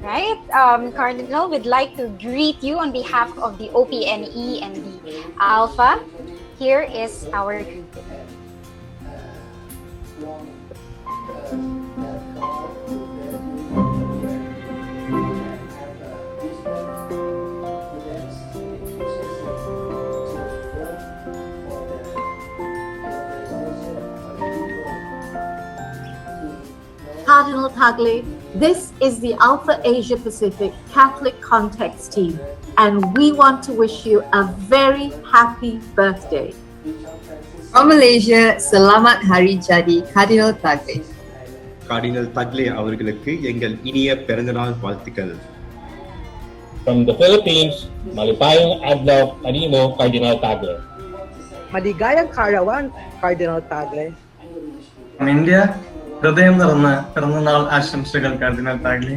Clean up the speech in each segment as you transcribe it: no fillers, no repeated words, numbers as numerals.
Right? Cardinal, we'd like to greet you on behalf of the OPNE and the Alpha. Here is our greeting. Cardinal Tagle, this is the Alpha Asia Pacific Catholic Context team, and we want to wish you a very happy birthday. From Malaysia, Selamat Hari Jadi Cardinal Tagle. Cardinal Tagle அவர்களுக்கு எங்கள் இனிய பிறந்தநாள் வாழ்த்துக்கள். From the Philippines, Malipayong Adlaw Animo Cardinal Tagle. Maligayang Karawan, Cardinal Tagle. From India, ഹൃദയം നിറഞ്ഞ പിറന്നനാൾ ആശംസകൾ cardinal താഗ്ലി.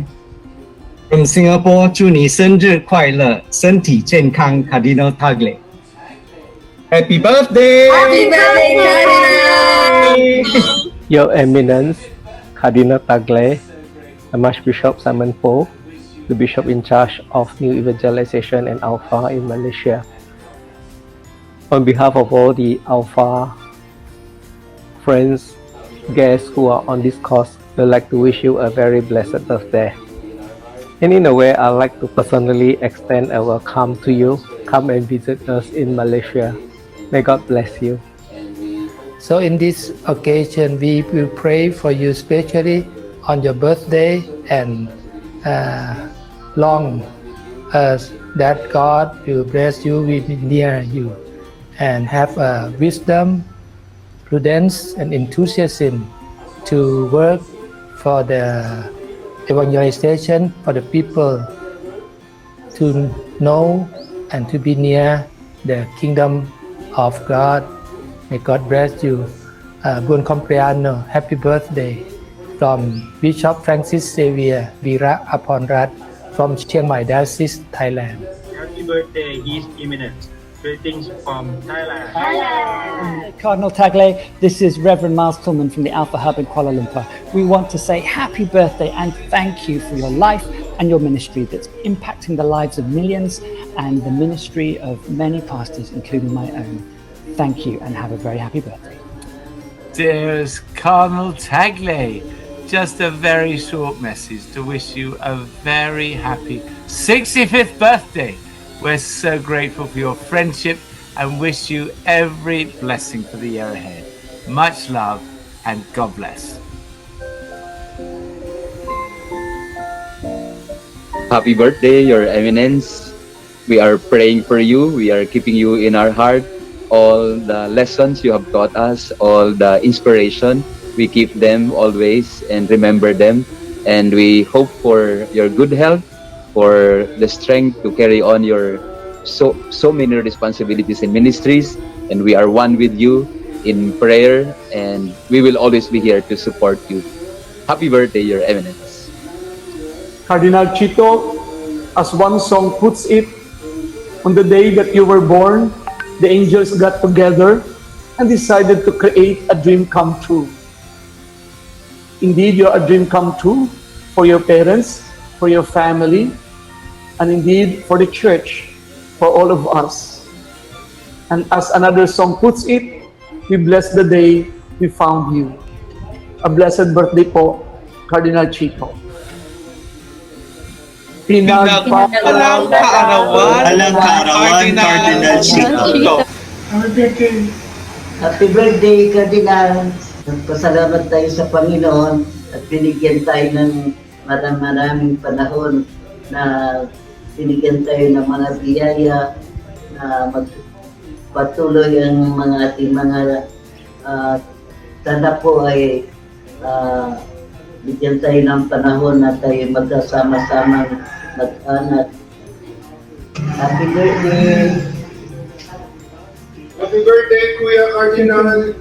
From Singapore, 祝你生日快乐，身体健康，Cardinal Tagle. Happy birthday! Happy birthday, Cardinal! Your Eminence, Cardinal Tagle, the Archbishop Simon Poe, the Bishop in charge of New Evangelization and Alpha in Malaysia. On behalf of all the Alpha friends, guests who are on this course, we'd like to wish you a very blessed birthday. And in a way, I'd like to personally extend a welcome to you. Come and visit us in Malaysia. May God bless you. So in this occasion, we will pray for you especially on your birthday and long that God will bless you, will be near you and have wisdom, prudence and enthusiasm to work for the evangelization, for the people to know and to be near the kingdom of God. May God bless you. Buon compleanno, happy birthday from Bishop Francis Xavier Vira Aponrat from Chiang Mai Diocese, Thailand. Happy birthday, His Eminence. Greetings from Thailand. Cardinal Tagle, this is Reverend Miles Tillman from the Alpha Hub in Kuala Lumpur. We want to say happy birthday and thank you for your life and your ministry that's impacting the lives of millions and the ministry of many pastors, including my own. Thank you and have a very happy birthday. Dearest Cardinal Tagle, just a very short message to wish you a very happy 65th birthday. We're so grateful for your friendship and wish you every blessing for the year ahead. Much love and God bless. Happy birthday, Your Eminence. We are praying for you. We are keeping you in our heart. All the lessons you have taught us, all the inspiration, we keep them always and remember them. And we hope for your good health, for the strength to carry on your so many responsibilities and ministries. And we are one with you in prayer, and we will always be here to support you. Happy birthday, Your Eminence. Cardinal Chito, as one song puts it, on the day that you were born, the angels got together and decided to create a dream come true. Indeed, you're a dream come true for your parents, for your family, and indeed for the church, for all of us. And as another song puts it, we bless the day we found you. A blessed birthday po, Cardinal Chito. Pinagpapalang kaarawan, Cardinal Chito. Happy birthday, Cardinal. Nagpasalamat tayo sa Panginoon at binigyan tayo ng maraming panahon na binigyan tayo ng mga biyaya na magpatuloy ang mga ating mga sana po ay bigyan tayo ng panahon na tayo magkasama-sama mag-anak. Happy birthday! Happy birthday, Kuya Cardinal!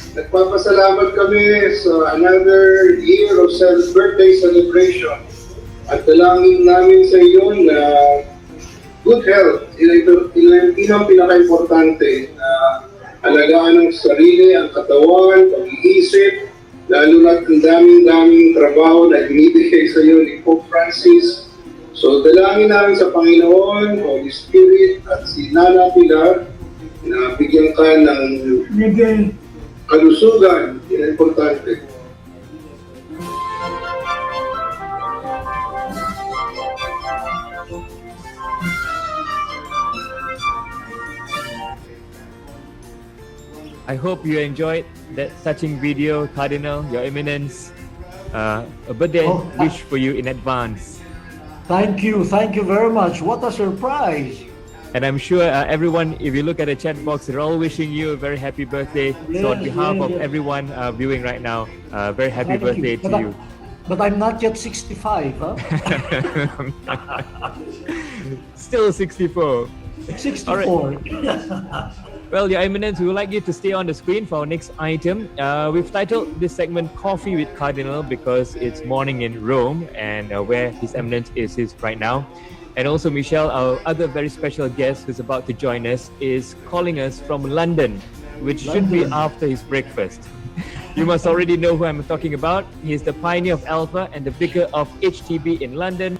Nagpapasalamat kami sa another year of birthday celebration. At dalangin namin sa iyo na good health. Yun ang pinaka-importante. Alagaan ang sarili, ang katawan, pag-iisip, lalo na ang daming trabaho na binibigay sa iyo ni Pope Francis So dalangin namin sa Panginoon, Holy Spirit, at si Nana Pilar na bigyan ka ng kalusugan. Yan ang importante. I hope you enjoyed that touching video, Cardinal, Your Eminence. A birthday wish for you in advance. Thank you very much. What a surprise. And I'm sure everyone, if you look at the chat box, they're all wishing you a very happy birthday. So on behalf of everyone viewing right now, very happy birthday to you. But I'm not yet 65, huh? Still 64. 64. Right. Well, Your Eminence, we would like you to stay on the screen for our next item. We've titled this segment Coffee with Cardinal because it's morning in Rome and where His Eminence is right now. And also Michelle, our other very special guest who's about to join us, is calling us from London, which should be after his breakfast. You must already know who I'm talking about. He is the pioneer of Alpha and the vicar of HTB in London.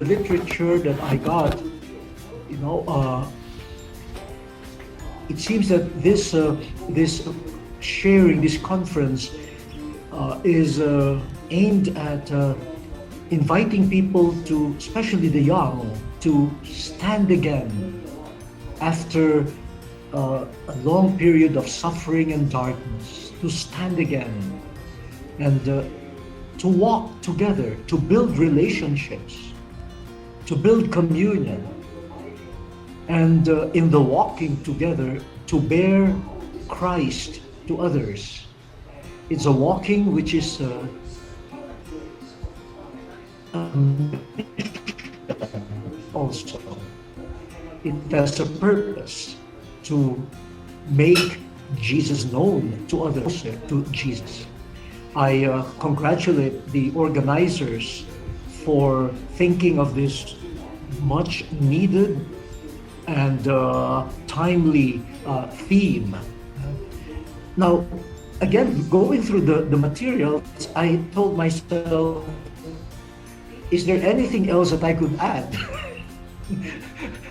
Literature that I got, it seems that this sharing, this conference is aimed at inviting people to, especially the young, to stand again after a long period of suffering and darkness, to stand again and to walk together, to build relationships, to build communion, and in the walking together, to bear Christ to others. It's a walking which is also. It has a purpose to make Jesus known to others, to Jesus. I congratulate the organizers for thinking of this much needed and timely theme. Now, again, going through the materials, I told myself, is there anything else that I could add?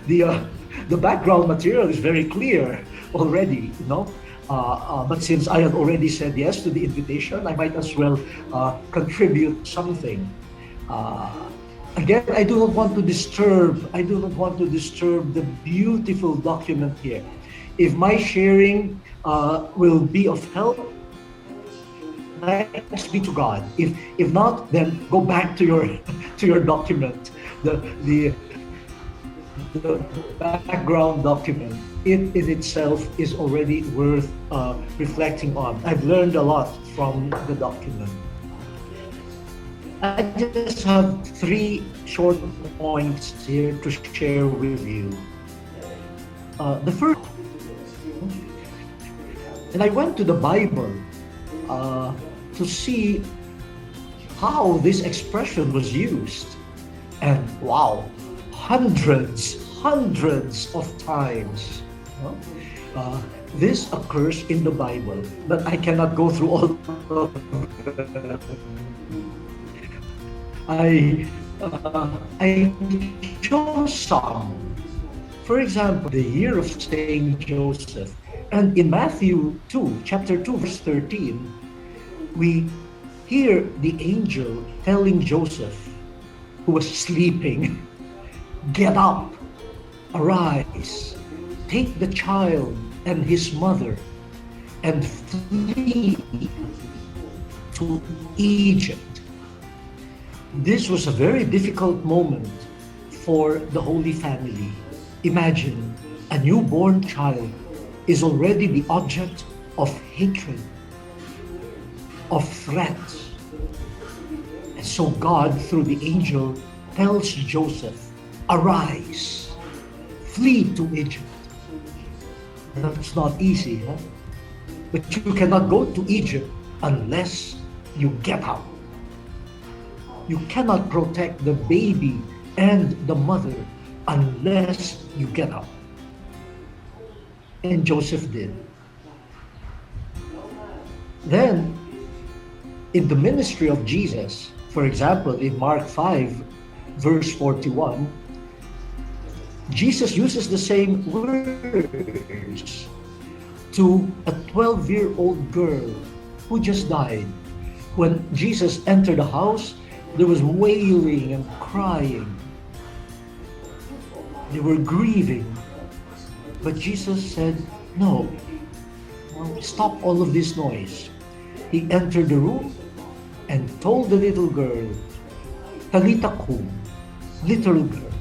The background material is very clear already, but since I had already said yes to the invitation, I might as well contribute something. Again, I do not want to disturb the beautiful document here. If my sharing will be of help, thanks be to God. If not, then go back to your document, the background document. It in itself is already worth reflecting on. I've learned a lot from the document. I just have 3 short points here to share with you. The first, and I went to the Bible to see how this expression was used, and wow, hundreds of times. This occurs in the Bible, but I cannot go through all of them. I chose some. For example, the year of Saint Joseph. And in Matthew 2, chapter 2, verse 13, we hear the angel telling Joseph, who was sleeping, "Get up, arise, take the child and his mother, and flee to Egypt. This was a very difficult moment for the Holy Family. Imagine, a newborn child is already the object of hatred, of threats. And so God, through the angel, tells Joseph, arise, flee to Egypt. That's not easy, huh? But you cannot go to Egypt unless you get out. You cannot protect the baby and the mother unless you get out. And Joseph did. Then, in the ministry of Jesus, for example, in Mark 5, verse 41, Jesus uses the same words to a 12-year-old girl who just died. When Jesus entered the house, there was wailing and crying. They were grieving. But Jesus said, no, stop all of this noise. He entered the room and told the little girl, Talita kum, little girl,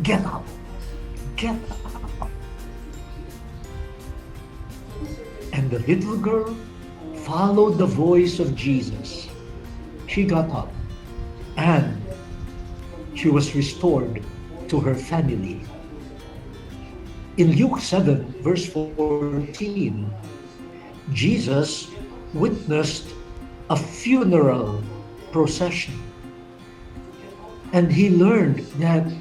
get up, get up. And the little girl followed the voice of Jesus. She got up and she was restored to her family. In Luke 7, verse 14, Jesus witnessed a funeral procession. And he learned that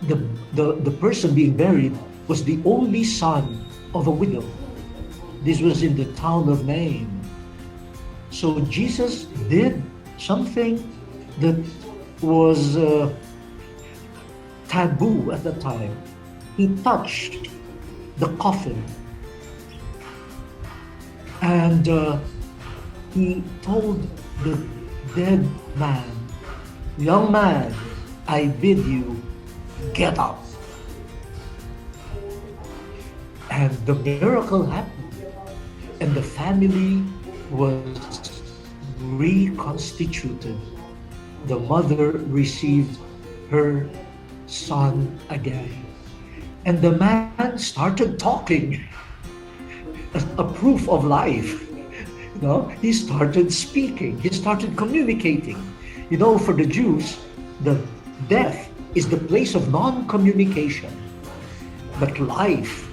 the person being buried was the only son of a widow. This was in the town of Nain. So Jesus did something that was taboo at the time. He touched the coffin and he told the dead man, young man, I bid you get up. And the miracle happened and the family was reconstituted. The mother received her son again. And the man started talking, a proof of life. You know, he started speaking, he started communicating. You know, for the Jews, the death is the place of non-communication. But life,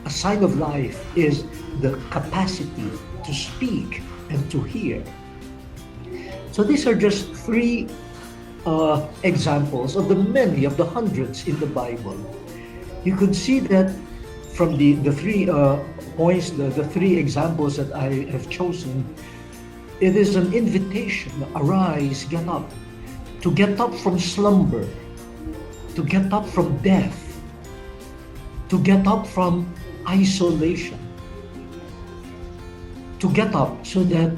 a sign of life, is the capacity to speak and to hear. So these are just three examples of the many, of the hundreds in the Bible. You could see that from the three points, the three examples that I have chosen, it is an invitation, arise, get up, to get up from slumber, to get up from death, to get up from isolation, to get up so that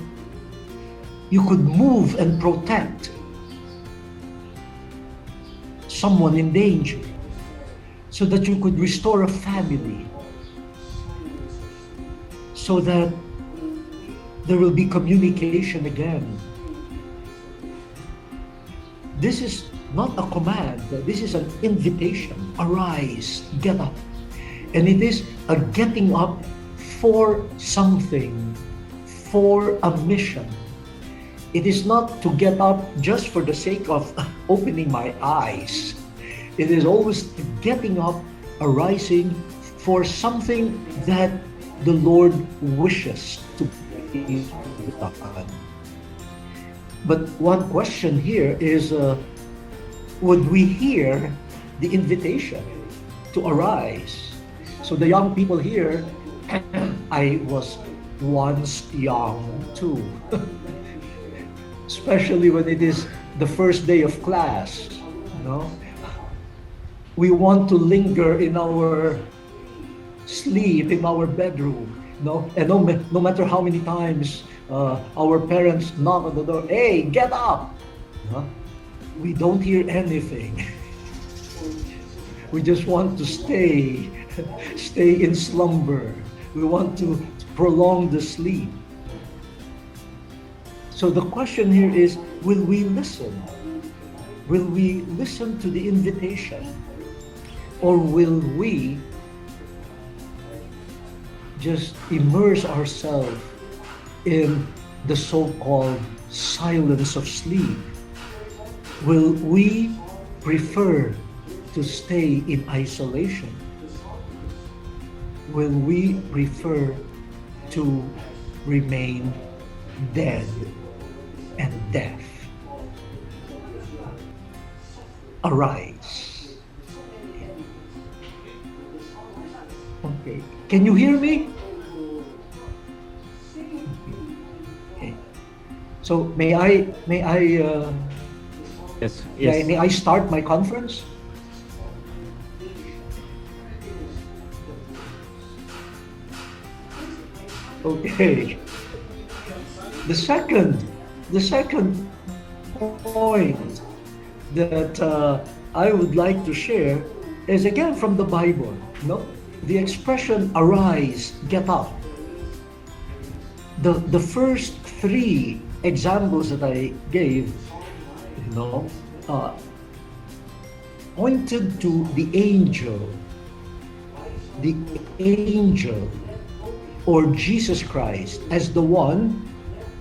you could move and protect someone in danger, so that you could restore a family, so that there will be communication again. This is not a command, this is an invitation. Arise, get up. And it is a getting up for something, for a mission. It is not to get up just for the sake of opening my eyes. It is always getting up, arising for something that the Lord wishes to be done. But one question here is, would we hear the invitation to arise? So the young people here, I was once young too. Especially when it is the first day of class, you know? We want to linger in our sleep, in our bedroom, you know? And no matter how many times our parents knock on the door, hey, get up! We don't hear anything. We just want to stay in slumber. We want to prolong the sleep. So the question here is, will we listen? Will we listen to the invitation? Or will we just immerse ourselves in the so-called silence of sleep? Will we prefer to stay in isolation? Will we prefer to remain dead and deaf? Arise. Okay. Can you hear me? Okay. So may I Yes. may I start my conference? Okay. The second point that I would like to share is again from the Bible. The expression "arise, get up." The first three examples that I gave, pointed to the angel, or Jesus Christ as the one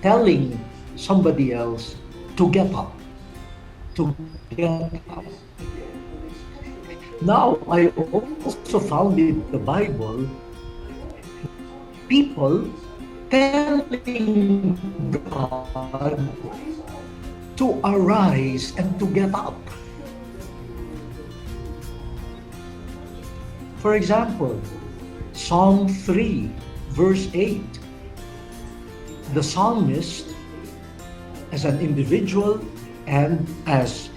telling somebody else to get up. Now, I also found in the Bible people telling God to arise and to get up. For example, Psalm 3, verse 8. The psalmist, as an individual and as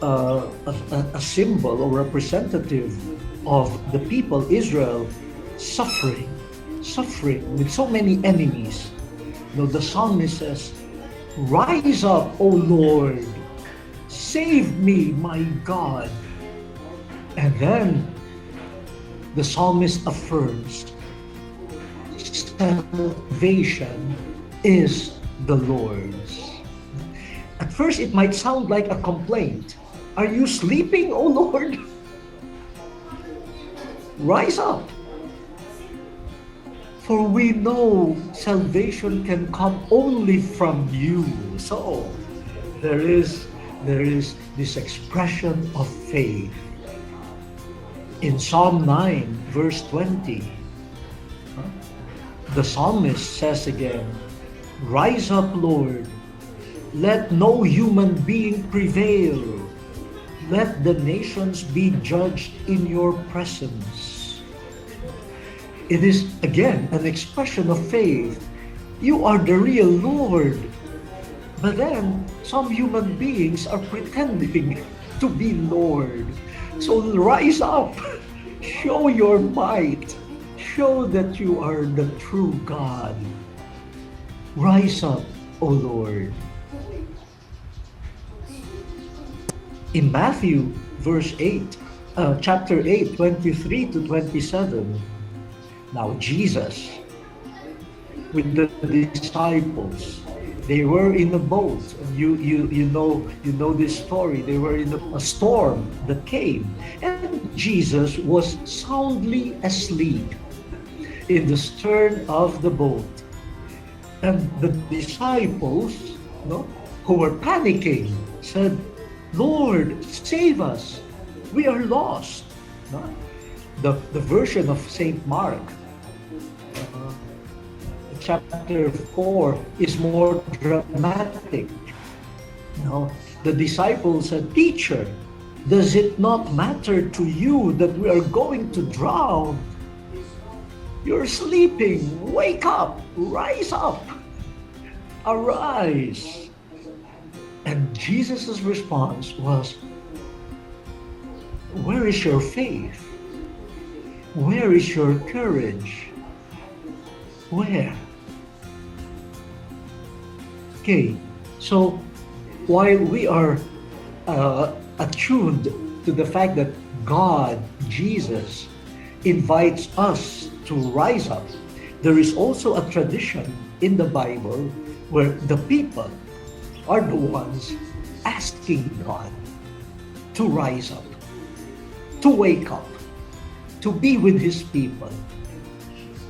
a symbol or representative of the people Israel, suffering with so many enemies. The psalmist says, "Rise up, O Lord, save me, my God." And then the psalmist affirms, salvation is the Lord's. At first, it might sound like a complaint. Are you sleeping, O Lord? Rise up. For we know salvation can come only from you. So there is this expression of faith. In Psalm 9, verse 20, the psalmist says again, "Rise up, Lord. Let no human being prevail. Let the nations be judged in your presence." It is, again, an expression of faith. You are the real Lord. But then, some human beings are pretending to be Lord. So rise up. Show your might. Show that you are the true God. Rise up, O Lord. In Matthew, chapter 8, 23 to 27, now Jesus, with the disciples, they were in a boat. You know this story. They were in a storm that came, and Jesus was soundly asleep in the stern of the boat. And the disciples, who were panicking, said, "Lord, save us. We are lost." The version of St. Mark, chapter 4, is more dramatic. The disciples said, "Teacher, does it not matter to you that we are going to drown? You're sleeping. Wake up. Rise up. Arise." And Jesus' response was, "Where is your faith? Where is your courage? Where?" Okay, so while we are attuned to the fact that God, Jesus, invites us to rise up, there is also a tradition in the Bible where the people are the ones asking God to rise up, to wake up, to be with His people,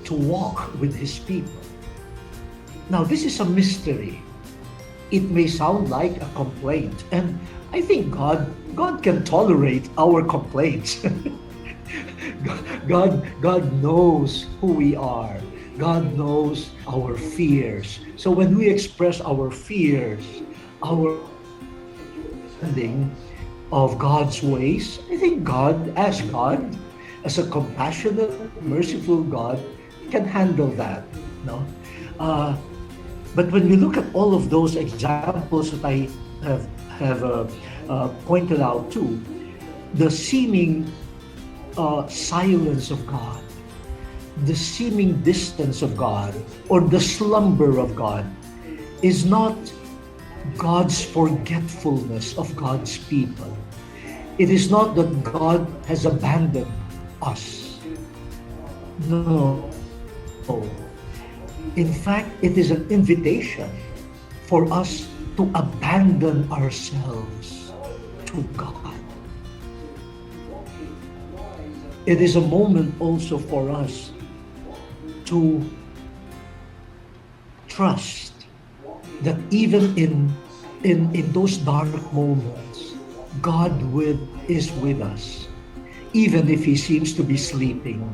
to walk with His people. Now, this is a mystery. It may sound like a complaint, and I think God can tolerate our complaints. God knows who we are. God knows our fears. So when we express our fears, our understanding of God's ways, I think God, as a compassionate, merciful God, can handle that. No? But when we look at all of those examples that I have pointed out too, the seeming silence of God, the seeming distance of God, or the slumber of God, is not God's forgetfulness of God's people. It is not that God has abandoned us. No. In fact, it is an invitation for us to abandon ourselves to God. It is a moment also for us to trust that even in those dark moments, God is with us, even if He seems to be sleeping.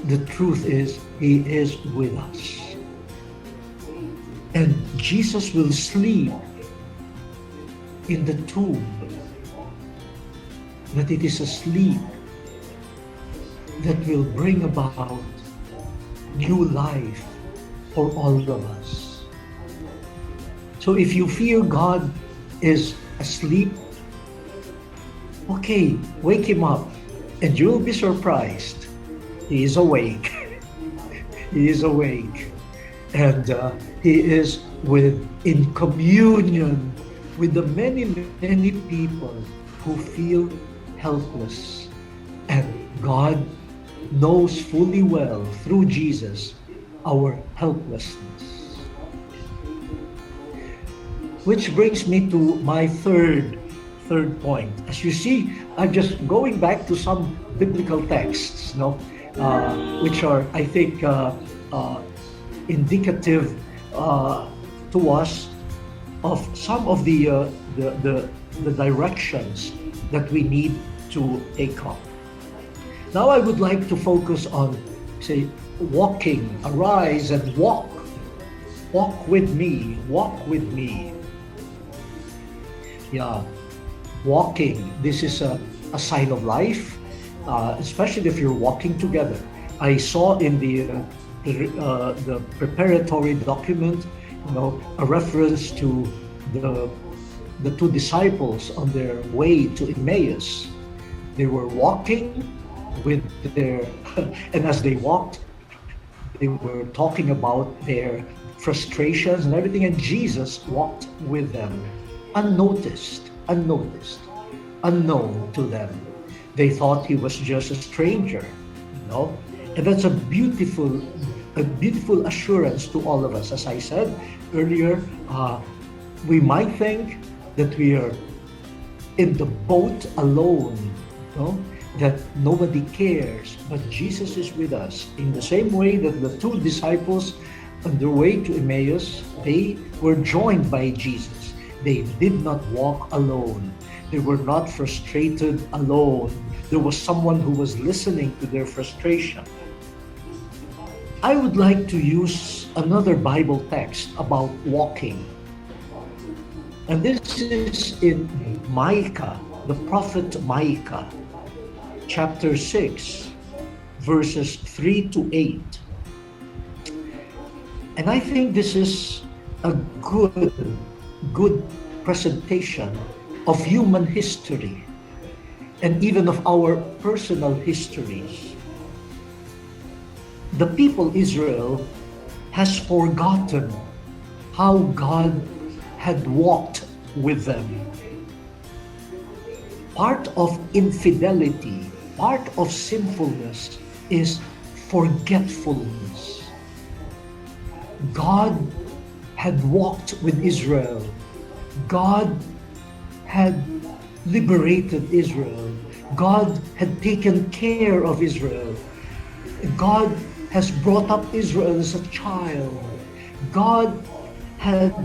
The truth is, He is with us. And Jesus will sleep in the tomb, that it is a sleep that will bring about new life for all of us. So if you feel God is asleep, okay, wake Him up, and you'll be surprised. He is awake. He is awake. And He is in communion with the many, many people who feel helpless. And God knows fully well through Jesus our helplessness. Which brings me to my third point. As you see, I'm just going back to some biblical texts, which are, I think, indicative to us of some of the directions that we need to take up. Now I would like to focus on, say, walking. Arise and walk. Walk with me. Walk with me. Yeah, walking. This is a sign of life, especially if you're walking together. I saw in the preparatory document, a reference to the two disciples on their way to Emmaus. They were walking with and as they walked, they were talking about their frustrations and everything, and Jesus walked with them, unnoticed, unknown to them. They thought He was just a stranger, and that's a beautiful assurance to all of us. As I said earlier, we might think that we are in the boat alone, that nobody cares, but Jesus is with us. In the same way that the two disciples on their way to Emmaus, they were joined by Jesus. They did not walk alone. They were not frustrated alone. There was someone who was listening to their frustration. I would like to use another Bible text about walking. And this is in Micah, the prophet Micah, chapter 6, verses 3 to 8. And I think this is a good presentation of human history and even of our personal histories. The people Israel has forgotten how God had walked with them. Part of infidelity, part of sinfulness is forgetfulness. God had walked with Israel. God had liberated Israel. God had taken care of Israel. God has brought up Israel as a child. God had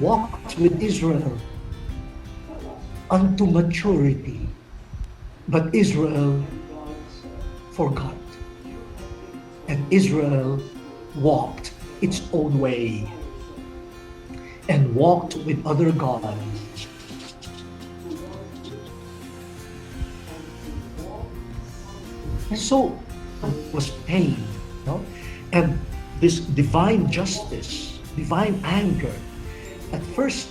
walked with Israel unto maturity. But Israel forgot. And Israel walked its own way and walked with other gods. And so was pain, and this divine justice, divine anger, at first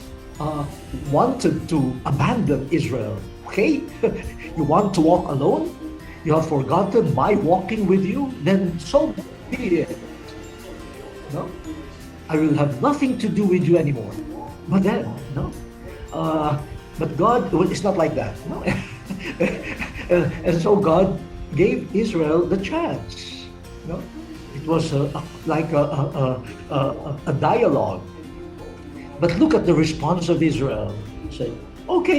wanted to abandon Israel. Okay, you want to walk alone? You have forgotten my walking with you? Then so be it. No, I will have nothing to do with you anymore. But then, but God, it's not like that. No, and so God gave Israel the chance. It was like a dialogue. But look at the response of Israel. Say, okay,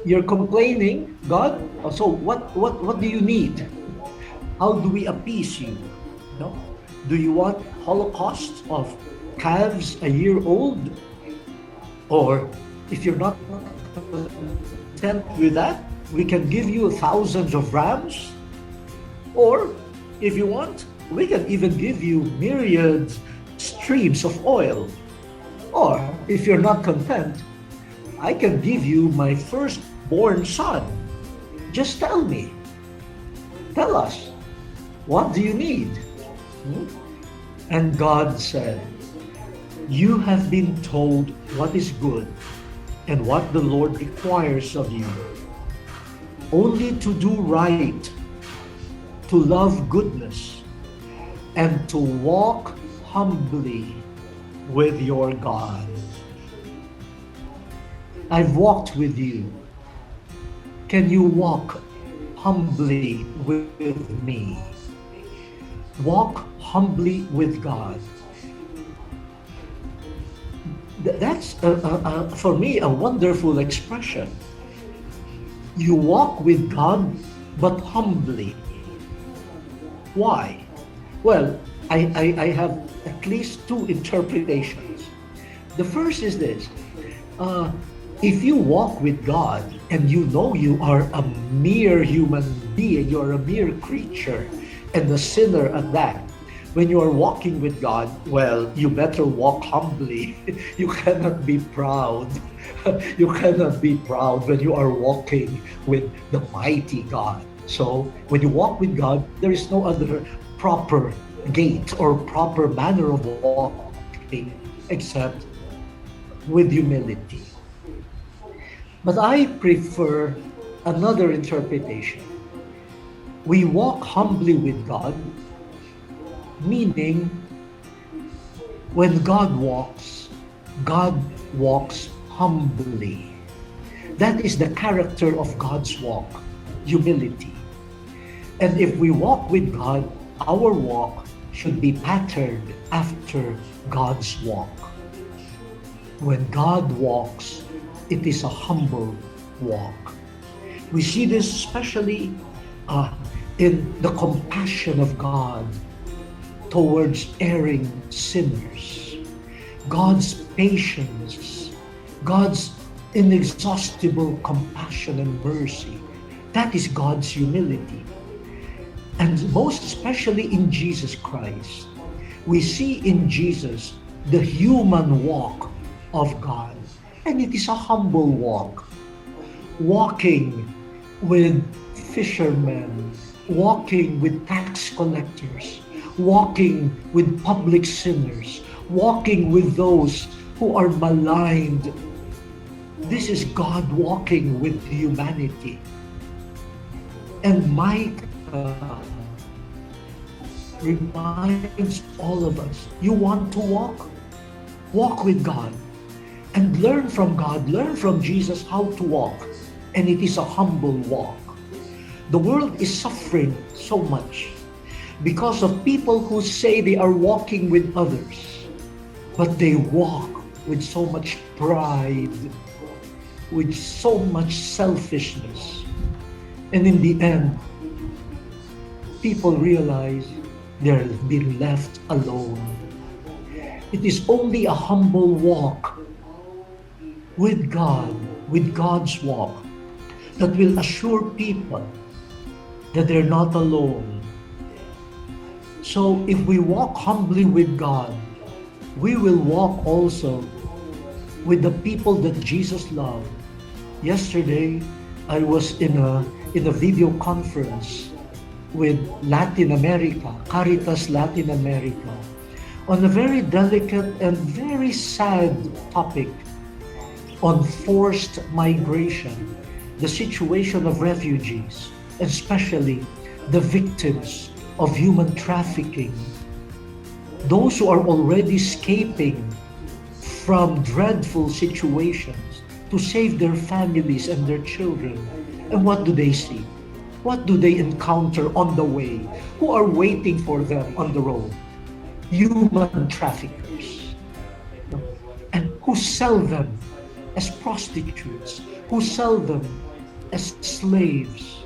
you're complaining, God. So what do you need? How do we appease you? Do you want holocaust of calves a year old? Or if you're not content with that, we can give you thousands of rams. Or if you want, we can even give you myriad streams of oil. Or if you're not content, I can give you my firstborn son. Just tell me. Tell us. What do you need? And God said, you have been told what is good and what the Lord requires of you. Only to do right, to love goodness, and to walk humbly with your God. I've walked with you. Can you walk humbly with me? Walk humbly with God. That's for me a wonderful expression. You walk with God, but humbly. Why? Well, I have at least two interpretations. The first is this. If you walk with God and you know you are a mere human being, you're a mere creature, and a sinner at that, when you are walking with God, well, you better walk humbly. You cannot be proud. You cannot be proud when you are walking with the mighty God. So when you walk with God, there is no other proper gait or proper manner of walking except with humility. But I prefer another interpretation. We walk humbly with God, meaning when God walks humbly. That is the character of God's walk, humility. And if we walk with God, our walk should be patterned after God's walk. When God walks, it is a humble walk. We see this especially in the compassion of God towards erring sinners. God's patience, God's inexhaustible compassion and mercy. That is God's humility. And most especially in Jesus Christ, we see in Jesus the human walk of God. And it is a humble walk. Walking with fishermen, walking with tax collectors, walking with public sinners, walking with those who are maligned. This is God walking with humanity. And Micah reminds all of us, you want to walk? Walk with God. And learn from God, learn from Jesus how to walk. And it is a humble walk. The world is suffering so much. because of people who say they are walking with others, but they walk with so much pride, with so much selfishness. And in the end, people realize they're being left alone. It is only a humble walk with God, with God's walk, that will assure people that they're not alone. So if we walk humbly with God, we will walk also with the people that Jesus loved. Yesterday, I was in a video conference with Latin America, Caritas Latin America, on a very delicate and very sad topic on forced migration, the situation of refugees, especially the victims of human trafficking, those who are already escaping from dreadful situations to save their families and their children. And what do they see? What do they encounter on the way? Who are waiting for them on the road? Human traffickers. And who sell them as prostitutes, who sell them as slaves.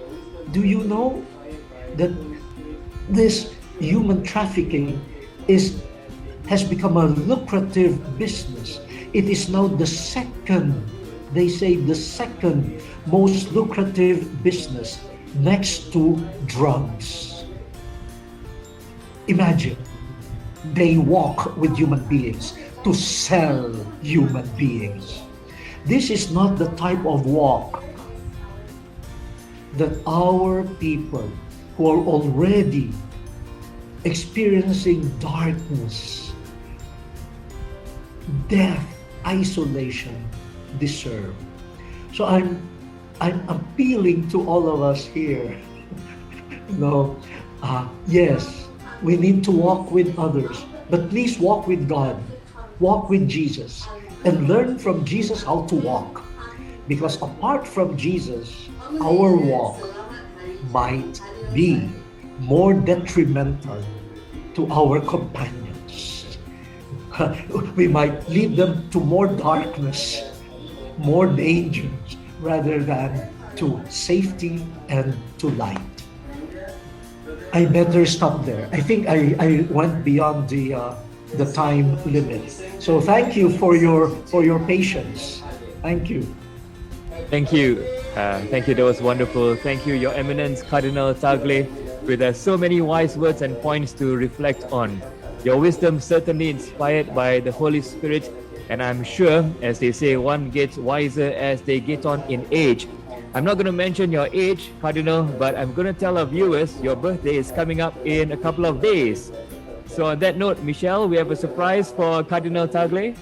Do you know that this human trafficking has become a lucrative business? It is now the second most lucrative business next to drugs. Imagine, they walk with human beings to sell human beings. This is not the type of walk that our people who are already experiencing darkness, death, isolation deserve. So I'm appealing to all of us here. Yes, we need to walk with others, but please walk with God, walk with Jesus, and learn from Jesus how to walk. Because apart from Jesus, our walk might be more detrimental to our companions. We might lead them to more darkness, more dangers, rather than to safety and to light. I better stop there. I think I went beyond the time limit. So thank you for your patience. Thank you. Thank you. Thank you. That was wonderful. Thank you, Your Eminence, Cardinal Tagle, with so many wise words and points to reflect on. Your wisdom certainly inspired by the Holy Spirit, and I'm sure, as they say, one gets wiser as they get on in age. I'm not going to mention your age, Cardinal, but I'm going to tell our viewers your birthday is coming up in a couple of days. So on that note, Michelle, we have a surprise for Cardinal Tagle.